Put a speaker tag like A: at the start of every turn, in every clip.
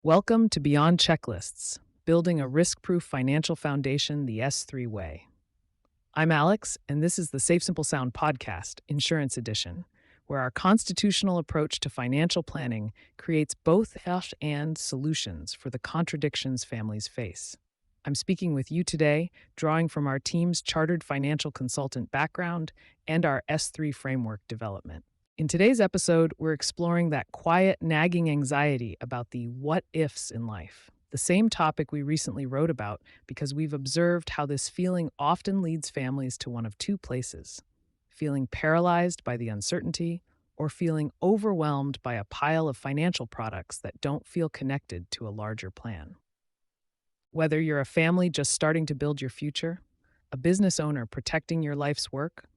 A: Welcome to Beyond Checklists, building a risk-proof financial foundation the S3 way. I'm Alex, and this is the SafeSimpleSound podcast, Insurance Edition, where our constitutional approach to financial planning creates both and solutions for the contradictions families face. I'm speaking with you today, drawing from our team's chartered financial consultant background and our S3 framework development. In today's episode, we're exploring that quiet, nagging anxiety about the what ifs in life, the same topic we recently wrote about because we've observed how this feeling often leads families to one of two places: feeling paralyzed by the uncertainty or feeling overwhelmed by a pile of financial products that don't feel connected to a larger plan. Whether you're a family just starting to build your future, a business owner protecting your life's work,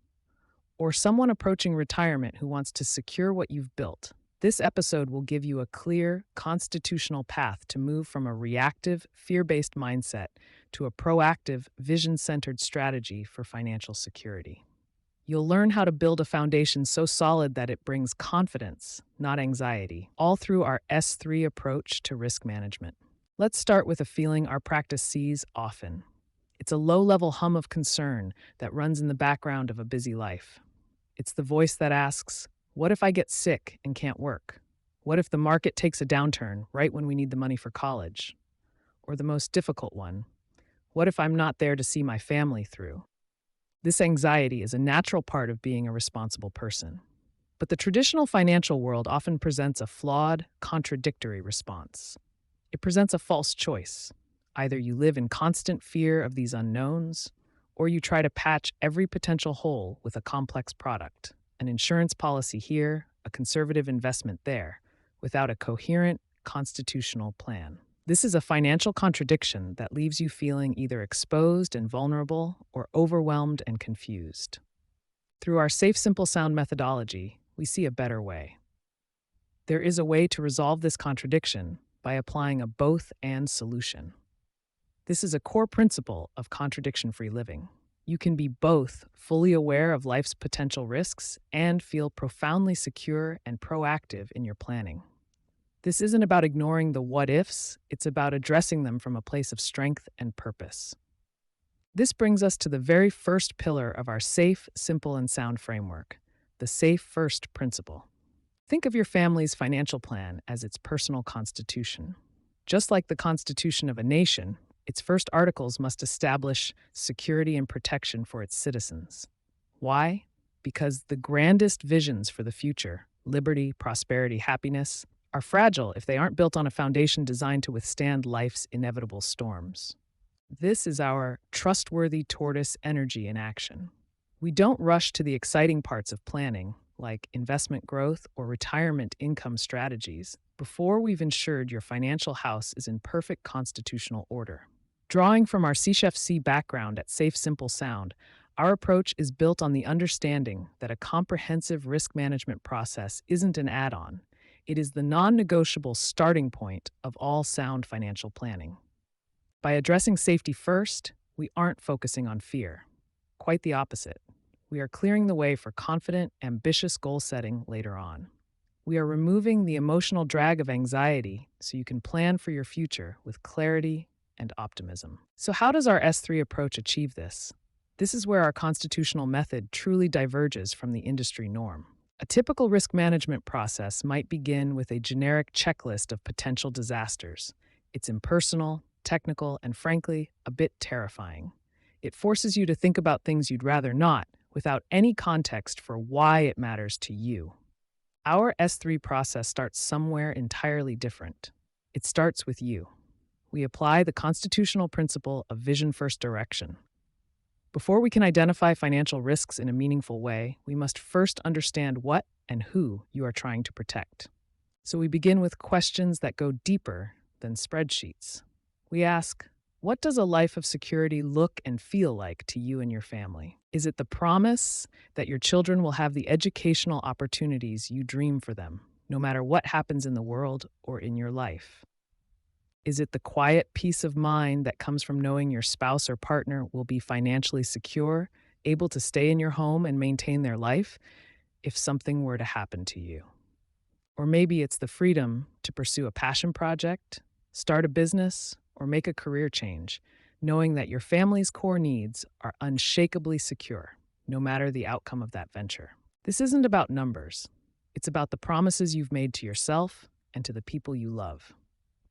A: or someone approaching retirement who wants to secure what you've built, this episode will give you a clear, constitutional path to move from a reactive, fear-based mindset to a proactive, vision-centered strategy for financial security. You'll learn how to build a foundation so solid that it brings confidence, not anxiety, all through our S3 approach to risk management. Let's start with a feeling our practice sees often. It's a low-level hum of concern that runs in the background of a busy life. It's the voice that asks, what if I get sick and can't work? What if the market takes a downturn right when we need the money for college? Or the most difficult one, what if I'm not there to see my family through? This anxiety is a natural part of being a responsible person. But the traditional financial world often presents a flawed, contradictory response. It presents a false choice. Either you live in constant fear of these unknowns, or you try to patch every potential hole with a complex product, an insurance policy here, a conservative investment there, without a coherent, constitutional plan. This is a financial contradiction that leaves you feeling either exposed and vulnerable or overwhelmed and confused. Through our SafeSimpleSound methodology, we see a better way. There is a way to resolve this contradiction by applying a both-and solution. This is a core principle of contradiction-free living. You can be both fully aware of life's potential risks and feel profoundly secure and proactive in your planning. This isn't about ignoring the what-ifs, it's about addressing them from a place of strength and purpose. This brings us to the very first pillar of our safe, simple, and sound framework, the Safe First principle. Think of your family's financial plan as its personal constitution. Just like the constitution of a nation, its first articles must establish security and protection for its citizens. Why? Because the grandest visions for the future, liberty, prosperity, happiness, are fragile if they aren't built on a foundation designed to withstand life's inevitable storms. This is our trustworthy tortoise energy in action. We don't rush to the exciting parts of planning, like investment growth or retirement income strategies, before we've ensured your financial house is in perfect constitutional order. Drawing from our CFC background at SafeSimpleSound, our approach is built on the understanding that a comprehensive risk management process isn't an add-on. It is the non-negotiable starting point of all sound financial planning. By addressing safety first, we aren't focusing on fear. Quite the opposite. We are clearing the way for confident, ambitious goal setting later on. We are removing the emotional drag of anxiety so you can plan for your future with clarity and optimism. So how does our S3 approach achieve this? This is where our constitutional method truly diverges from the industry norm. A typical risk management process might begin with a generic checklist of potential disasters. It's impersonal, technical, and frankly, a bit terrifying. It forces you to think about things you'd rather not, without any context for why it matters to you. Our S3 process starts somewhere entirely different. It starts with you. We apply the constitutional principle of vision-first direction. Before we can identify financial risks in a meaningful way, we must first understand what and who you are trying to protect. So we begin with questions that go deeper than spreadsheets. We ask, what does a life of security look and feel like to you and your family? Is it the promise that your children will have the educational opportunities you dream for them, no matter what happens in the world or in your life? Is it the quiet peace of mind that comes from knowing your spouse or partner will be financially secure, able to stay in your home and maintain their life if something were to happen to you? Or maybe it's the freedom to pursue a passion project, start a business, or make a career change, knowing that your family's core needs are unshakably secure, no matter the outcome of that venture. This isn't about numbers. It's about the promises you've made to yourself and to the people you love.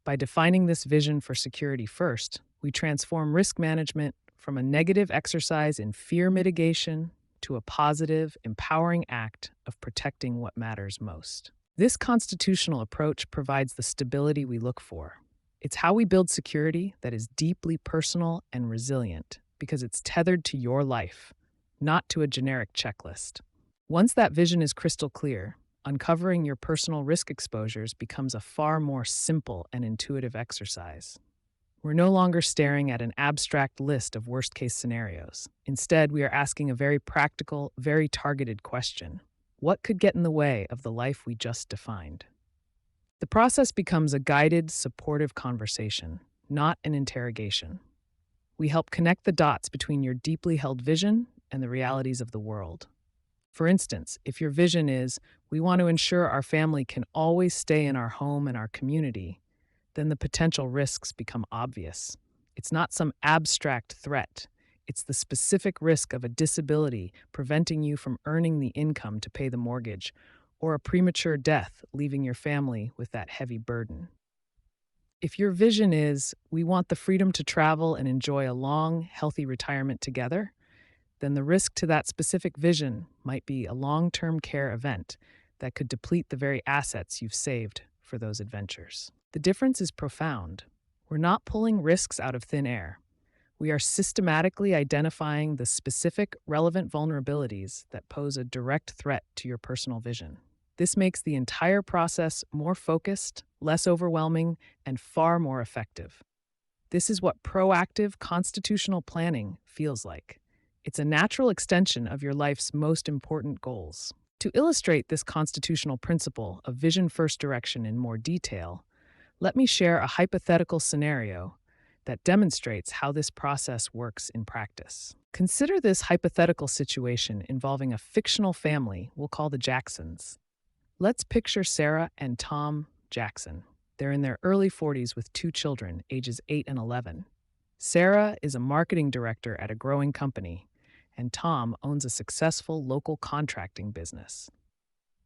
A: By defining this vision for security first, we transform risk management from a negative exercise in fear mitigation to a positive, empowering act of protecting what matters most. This constitutional approach provides the stability we look for. It's how we build security that is deeply personal and resilient because it's tethered to your life, not to a generic checklist. Once that vision is crystal clear, uncovering your personal risk exposures becomes a far more simple and intuitive exercise. We're no longer staring at an abstract list of worst-case scenarios. Instead, we are asking a very practical, very targeted question. What could get in the way of the life we just defined? The process becomes a guided, supportive conversation, not an interrogation. We help connect the dots between your deeply held vision and the realities of the world. For instance, if your vision is, we want to ensure our family can always stay in our home and our community, then the potential risks become obvious. It's not some abstract threat. It's the specific risk of a disability preventing you from earning the income to pay the mortgage, or a premature death leaving your family with that heavy burden. If your vision is, we want the freedom to travel and enjoy a long, healthy retirement together, then the risk to that specific vision might be a long-term care event that could deplete the very assets you've saved for those adventures. The difference is profound. We're not pulling risks out of thin air. We are systematically identifying the specific, relevant vulnerabilities that pose a direct threat to your personal vision. This makes the entire process more focused, less overwhelming, and far more effective. This is what proactive constitutional planning feels like. It's a natural extension of your life's most important goals. To illustrate this constitutional principle of vision-first direction in more detail, let me share a hypothetical scenario that demonstrates how this process works in practice. Consider this hypothetical situation involving a fictional family we'll call the Jacksons. Let's picture Sarah and Tom Jackson. They're in their early 40s with two children, ages 8 and 11. Sarah is a marketing director at a growing company, and Tom owns a successful local contracting business.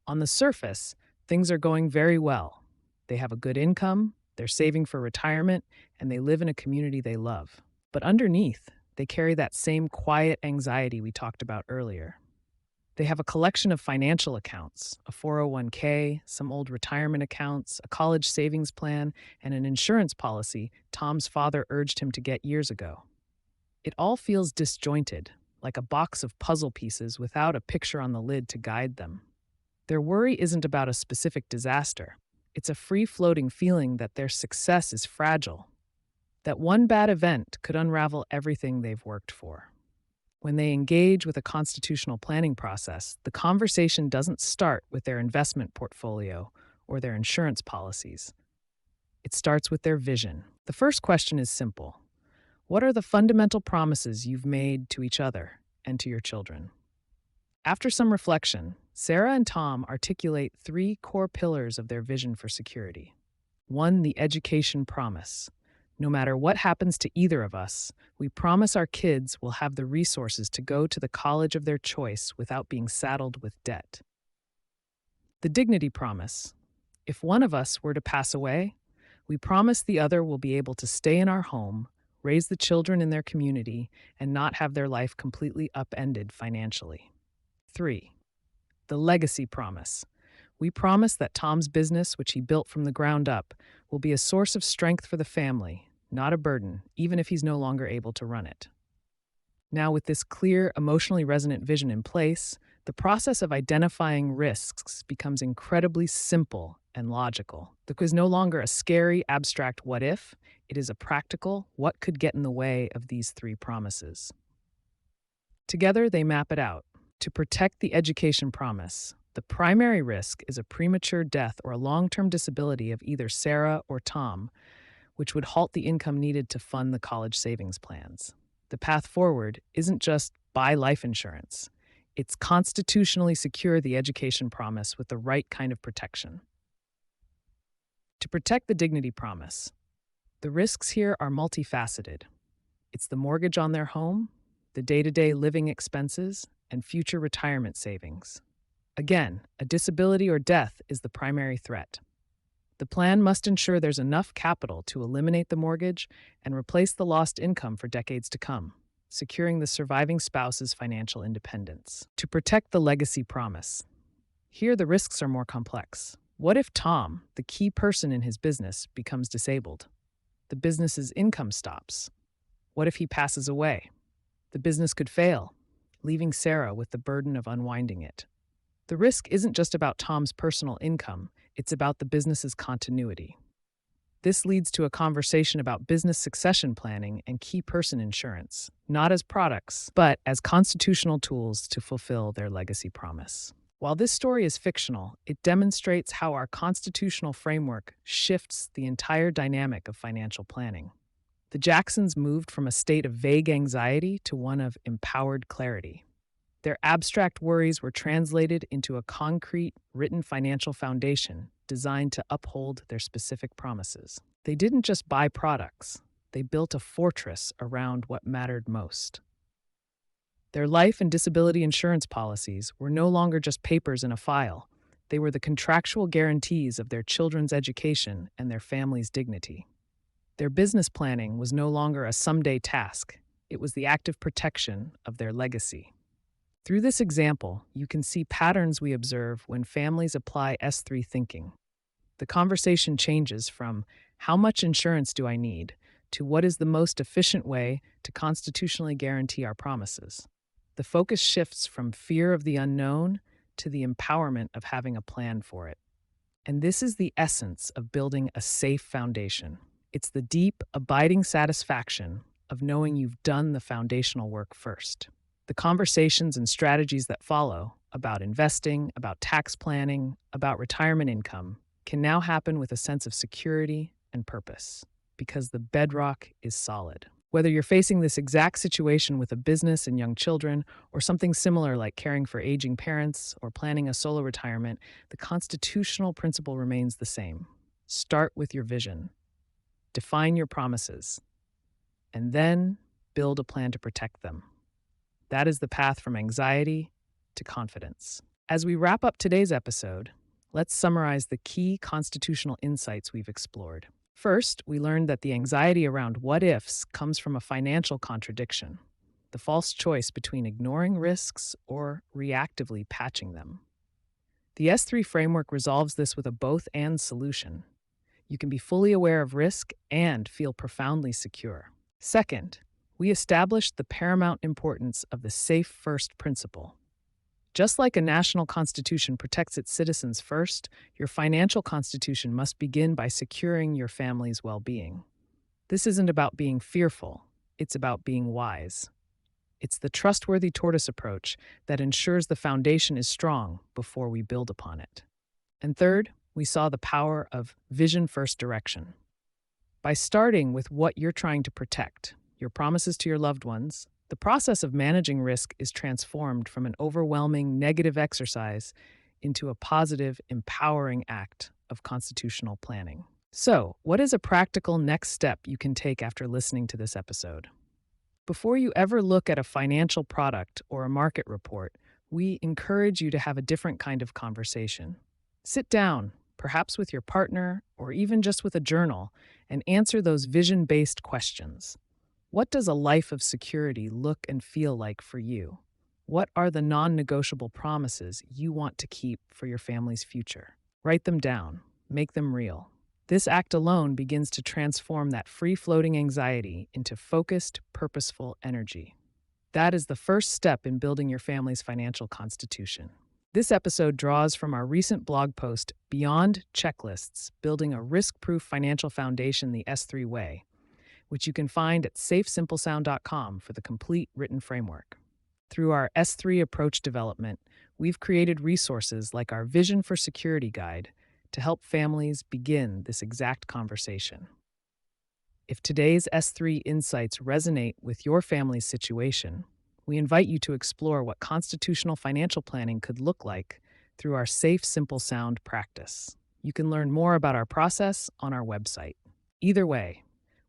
A: On the surface, things are going very well. They have a good income, they're saving for retirement, and they live in a community they love. But underneath, they carry that same quiet anxiety we talked about earlier. They have a collection of financial accounts, a 401k, some old retirement accounts, a college savings plan, and an insurance policy Tom's father urged him to get years ago. It all feels disjointed, like a box of puzzle pieces without a picture on the lid to guide them. Their worry isn't about a specific disaster. It's a free-floating feeling that their success is fragile, that one bad event could unravel everything they've worked for. When they engage with a constitutional planning process, the conversation doesn't start with their investment portfolio or their insurance policies. It starts with their vision. The first question is simple. What are the fundamental promises you've made to each other and to your children? After some reflection, Sarah and Tom articulate 3 core pillars of their vision for security. 1, the education promise. No matter what happens to either of us, we promise our kids will have the resources to go to the college of their choice without being saddled with debt. The dignity promise. If one of us were to pass away, we promise the other will be able to stay in our home, raise the children in their community, and not have their life completely upended financially. 3, the legacy promise. We promise that Tom's business, which he built from the ground up, will be a source of strength for the family, not a burden, even if he's no longer able to run it. Now, with this clear, emotionally resonant vision in place, the process of identifying risks becomes incredibly simple and logical. There is no longer a scary, abstract what if, it is a practical what could get in the way of these 3 promises. Together, they map it out. To protect the education promise, the primary risk is a premature death or a long-term disability of either Sarah or Tom, which would halt the income needed to fund the college savings plans. The path forward isn't just buy life insurance. It's constitutionally secure the education promise with the right kind of protection. To protect the dignity promise, The risks here are multifaceted. It's the mortgage on their home, the day-to-day living expenses, and future retirement savings. Again, a disability or death is the primary threat. The plan must ensure there's enough capital to eliminate the mortgage and replace the lost income for decades to come, securing the surviving spouse's financial independence. To protect the legacy promise. Here, the risks are more complex. What if Tom, the key person in his business, becomes disabled? The business's income stops. What if he passes away? The business could fail, leaving Sarah with the burden of unwinding it. The risk isn't just about Tom's personal income, it's about the business's continuity. This leads to a conversation about business succession planning and key person insurance, not as products, but as constitutional tools to fulfill their legacy promise. While this story is fictional, it demonstrates how our constitutional framework shifts the entire dynamic of financial planning. The Jacksons moved from a state of vague anxiety to one of empowered clarity. Their abstract worries were translated into a concrete, written financial foundation designed to uphold their specific promises. They didn't just buy products, they built a fortress around what mattered most. Their life and disability insurance policies were no longer just papers in a file. They were the contractual guarantees of their children's education and their family's dignity. Their business planning was no longer a someday task. It was the active protection of their legacy. Through this example, you can see patterns we observe when families apply S3 thinking. The conversation changes from "how much insurance do I need?" to "what is the most efficient way to constitutionally guarantee our promises?" The focus shifts from fear of the unknown to the empowerment of having a plan for it. And this is the essence of building a safe foundation. It's the deep, abiding satisfaction of knowing you've done the foundational work first. The conversations and strategies that follow about investing, about tax planning, about retirement income can now happen with a sense of security and purpose because the bedrock is solid. Whether you're facing this exact situation with a business and young children, or something similar like caring for aging parents or planning a solo retirement, the constitutional principle remains the same. Start with your vision. Define your promises. And then build a plan to protect them. That is the path from anxiety to confidence. As we wrap up today's episode, let's summarize the key constitutional insights we've explored. First, we learned that the anxiety around what-ifs comes from a financial contradiction, the false choice between ignoring risks or reactively patching them. The S3 framework resolves this with a both-and solution. You can be fully aware of risk and feel profoundly secure. Second, we established the paramount importance of the safe first principle. Just like a national constitution protects its citizens first, your financial constitution must begin by securing your family's well-being. This isn't about being fearful, it's about being wise. It's the trustworthy tortoise approach that ensures the foundation is strong before we build upon it. And third, we saw the power of vision-first direction. By starting with what you're trying to protect, your promises to your loved ones, the process of managing risk is transformed from an overwhelming negative exercise into a positive, empowering act of constitutional planning. So, what is a practical next step you can take after listening to this episode? Before you ever look at a financial product or a market report, we encourage you to have a different kind of conversation. Sit down, perhaps with your partner or even just with a journal, and answer those vision-based questions. What does a life of security look and feel like for you? What are the non-negotiable promises you want to keep for your family's future? Write them down. Make them real. This act alone begins to transform that free-floating anxiety into focused, purposeful energy. That is the first step in building your family's financial constitution. This episode draws from our recent blog post, Beyond Checklists, Building a Risk-Proof Financial Foundation the S3 Way, which you can find at SafeSimpleSound.com for the complete written framework. Through our S3 approach development, we've created resources like our Vision for Security Guide to help families begin this exact conversation. If today's S3 insights resonate with your family's situation, we invite you to explore what constitutional financial planning could look like through our SafeSimpleSound practice. You can learn more about our process on our website. Either way,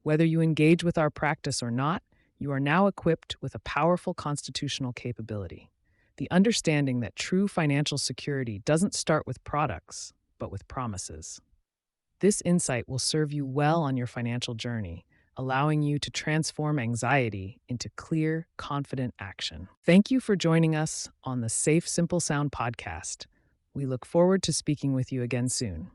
A: Whether you engage with our practice or not, you are now equipped with a powerful constitutional capability: the understanding that true financial security doesn't start with products, but with promises. This insight will serve you well on your financial journey, allowing you to transform anxiety into clear, confident action. Thank you for joining us on the Safe Simple Sound podcast. We look forward to speaking with you again soon.